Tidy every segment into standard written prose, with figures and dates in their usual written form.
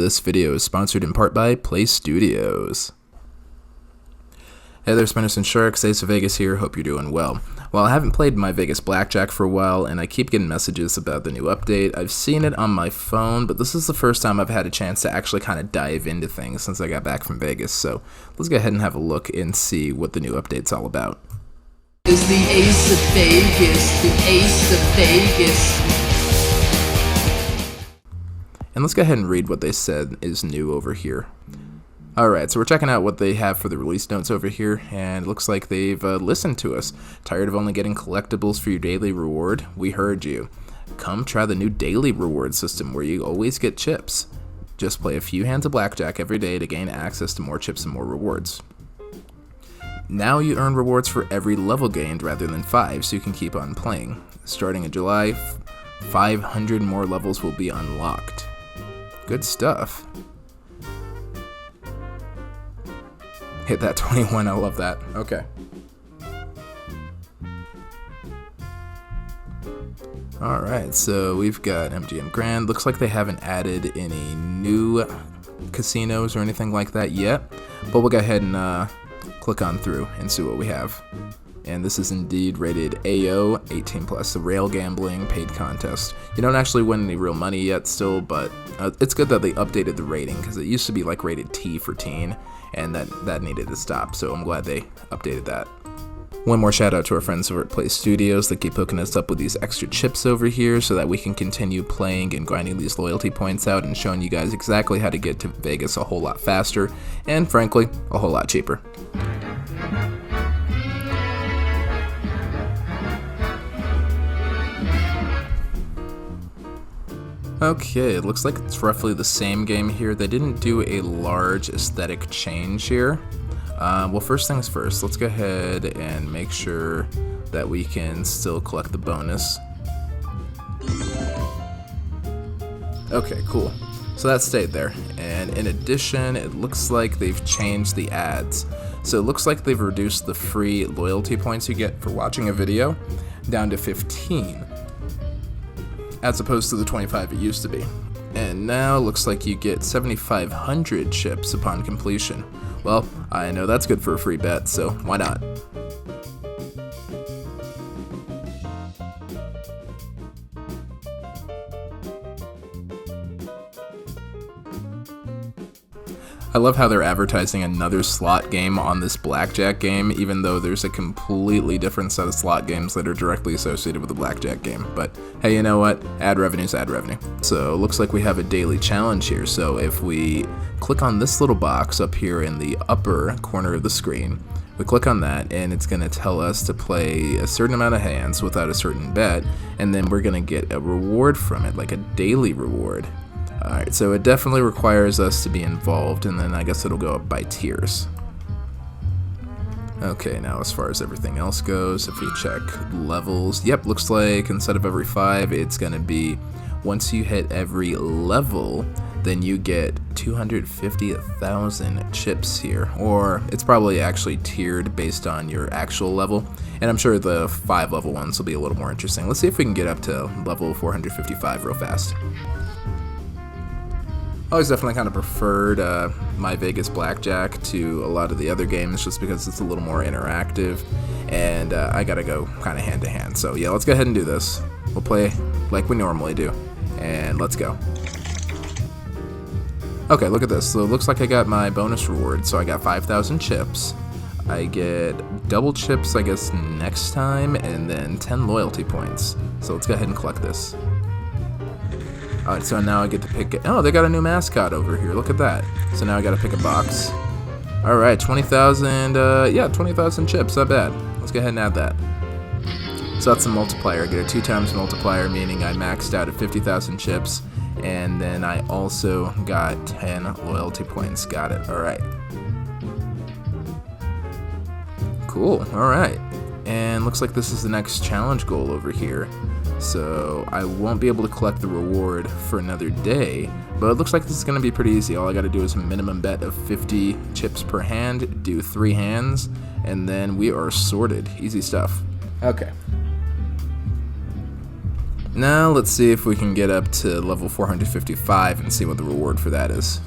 This video is sponsored in part by Play Studios. Hey there, Spinners and Sharks, Ace of Vegas here, hope you're doing well. Well, I haven't played MyVegas Blackjack for a while, and I keep getting messages about the new update. I've seen it on my phone, but this is the first time I've had a chance to actually kind of dive into things since I got back from Vegas, so let's go ahead and have a look and see what the new update's all about. Is the Ace of Vegas, the Ace of Vegas. And let's go ahead and read what they said is new over here. Alright, so we're checking out what they have for the release notes over here, and it looks like they've listened to us. Tired of only getting collectibles for your daily reward? We heard you. Come try the new daily reward system where you always get chips. Just play a few hands of blackjack every day to gain access to more chips and more rewards. Now you earn rewards for every level gained rather than 5, so you can keep on playing. Starting in July, 500 more levels will be unlocked. Good stuff. Hit that 21, I love that. Okay. Alright, so we've got MGM Grand. Looks like they haven't added any new casinos or anything like that yet, but we'll go ahead and click on through and see what we have. And this is indeed rated AO, 18 plus, the rail gambling paid contest. You don't actually win any real money yet still, but it's good that they updated the rating, because it used to be like rated T for teen, and that needed to stop, so I'm glad they updated that. One more shout out to our friends over at Play Studios that keep hooking us up with these extra chips over here so that we can continue playing and grinding these loyalty points out and showing you guys exactly how to get to Vegas a whole lot faster, and frankly, a whole lot cheaper. Okay, it looks like it's roughly the same game here. They didn't do a large aesthetic change here. Well, first things first, let's go ahead and make sure that we can still collect the bonus. Okay, cool. So that stayed there. And in addition, it looks like they've changed the ads. So it looks like they've reduced the free loyalty points you get for watching a video down to 15. As opposed to the 25 it used to be. And now it looks like you get 7,500 chips upon completion. Well, I know that's good for a free bet, so why not? I love how they're advertising another slot game on this blackjack game, even though there's a completely different set of slot games that are directly associated with the blackjack game. But hey, you know what? Ad revenue's ad revenue. So looks like we have a daily challenge here. So if we click on this little box up here in the upper corner of the screen, we click on that and it's going to tell us to play a certain amount of hands without a certain bet, and then we're going to get a reward from it, like a daily reward. Alright, so it definitely requires us to be involved, and then I guess it'll go up by tiers. Okay, now as far as everything else goes, if we check levels, yep, looks like instead of every 5, it's going to be once you hit every level, then you get 250,000 chips here, or it's probably actually tiered based on your actual level, and I'm sure the 5 level ones will be a little more interesting. Let's see if we can get up to level 455 real fast. I always definitely kind of preferred MyVegas Blackjack to a lot of the other games just because it's a little more interactive, and I gotta go kind of hand to hand. So yeah, let's go ahead and do this. We'll play like we normally do, and let's go. Okay, look at this. So it looks like I got my bonus reward. So I got 5,000 chips. I get double chips, I guess, next time, and then 10 loyalty points. So let's go ahead and collect this. Alright, so now I get to pick. Oh, they got a new mascot over here. Look at that. So now I got to pick a box. Alright, 20,000. Yeah, 20,000 chips. Not bad. Let's go ahead and add that. So that's a multiplier. I get a 2 times multiplier, meaning I maxed out at 50,000 chips. And then I also got 10 loyalty points. Got it. Alright. Cool. Alright. And looks like this is the next challenge goal over here. So I won't be able to collect the reward for another day, but it looks like this is going to be pretty easy. All I got to do is a minimum bet of 50 chips per hand, do 3 hands, and then we are sorted. Easy stuff. Okay. Now let's see if we can get up to level 455 and see what the reward for that is.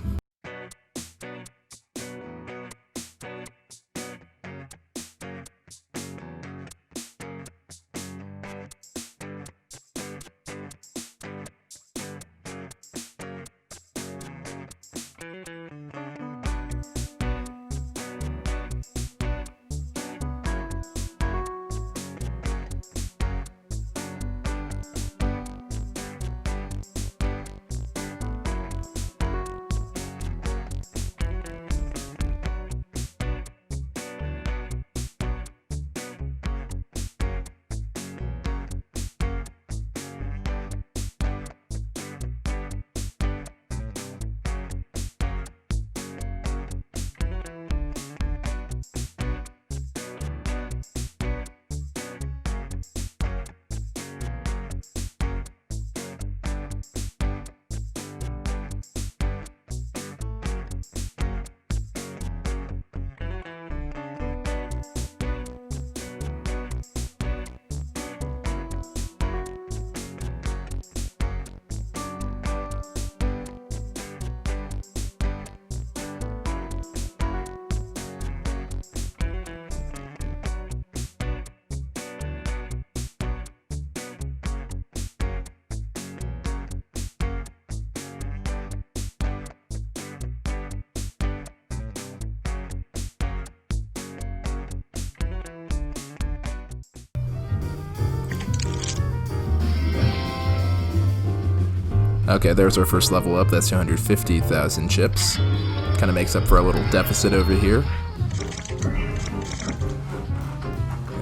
Okay, there's our first level up. That's 250,000 chips. Kind of makes up for a little deficit over here.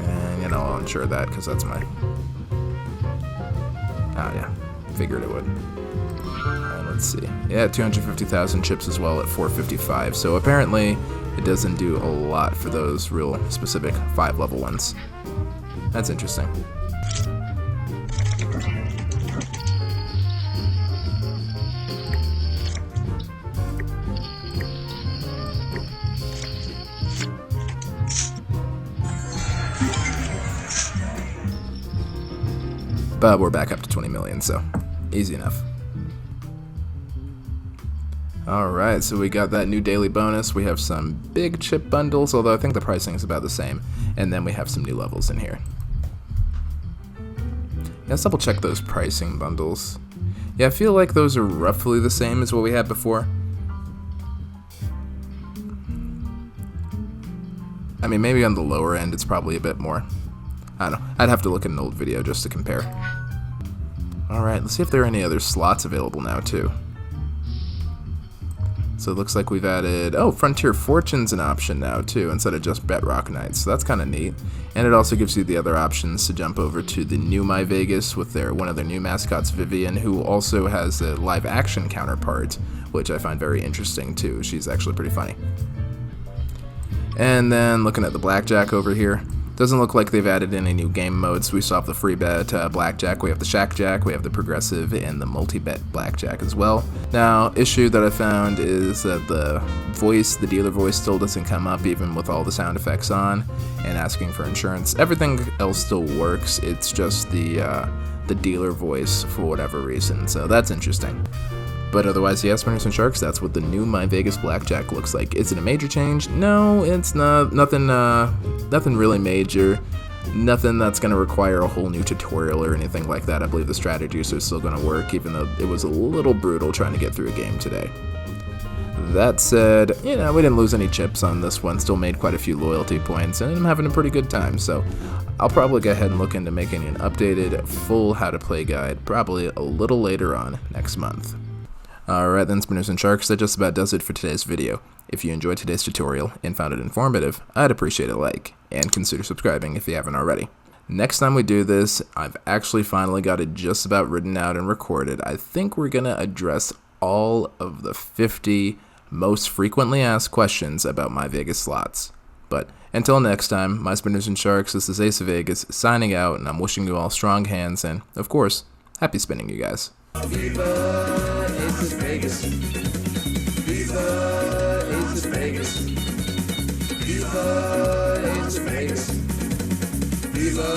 And, you know, I'll ensure that because that's my... Oh, yeah. Figured it would. And let's see. Yeah, 250,000 chips as well at 455. So apparently it doesn't do a lot for those real specific 5-level ones. That's interesting. But we're back up to 20 million, so easy enough. Alright, so we got that new daily bonus. We have some big chip bundles, although I think the pricing is about the same. And then we have some new levels in here. Let's double check those pricing bundles. Yeah, I feel like those are roughly the same as what we had before. I mean, maybe on the lower end it's probably a bit more. I don't know. I'd have to look at an old video just to compare. Alright, let's see if there are any other slots available now, too. So it looks like we've added... Oh, Frontier Fortune's an option now, too, instead of just Bedrock Knights. So that's kind of neat. And it also gives you the other options to jump over to the new MyVegas with one of their new mascots, Vivian, who also has a live-action counterpart, which I find very interesting, too. She's actually pretty funny. And then looking at the Blackjack over here. Doesn't look like they've added any new game modes. We saw the free bet Blackjack, we have the Shack Jack, we have the Progressive, and the multi-bet Blackjack as well. Now, issue that I found is that the dealer voice still doesn't come up even with all the sound effects on, and asking for insurance. Everything else still works, it's just the dealer voice for whatever reason, so that's interesting. But otherwise, yes, Spinners and Sharks, that's what the new MyVegas Blackjack looks like. Is it a major change? No, it's not. Nothing really major. Nothing that's going to require a whole new tutorial or anything like that. I believe the strategies are still going to work, even though it was a little brutal trying to get through a game today. That said, you know, we didn't lose any chips on this one. Still made quite a few loyalty points, and I'm having a pretty good time. So I'll probably go ahead and look into making an updated, full how-to-play guide probably a little later on next month. Alright then, Spinners and Sharks, that just about does it for today's video. If you enjoyed today's tutorial and found it informative, I'd appreciate a like, and consider subscribing if you haven't already. Next time we do this, I've actually finally got it just about written out and recorded. I think we're going to address all of the 50 most frequently asked questions about MyVegas slots. But until next time, my Spinners and Sharks, this is Ace of Vegas, signing out, and I'm wishing you all strong hands and, of course, happy spinning, you guys. Viva Ace of Vegas. Viva Ace of Vegas. Viva Ace of Vegas. Viva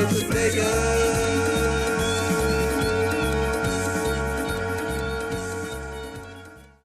Ace of Vegas. Vegas.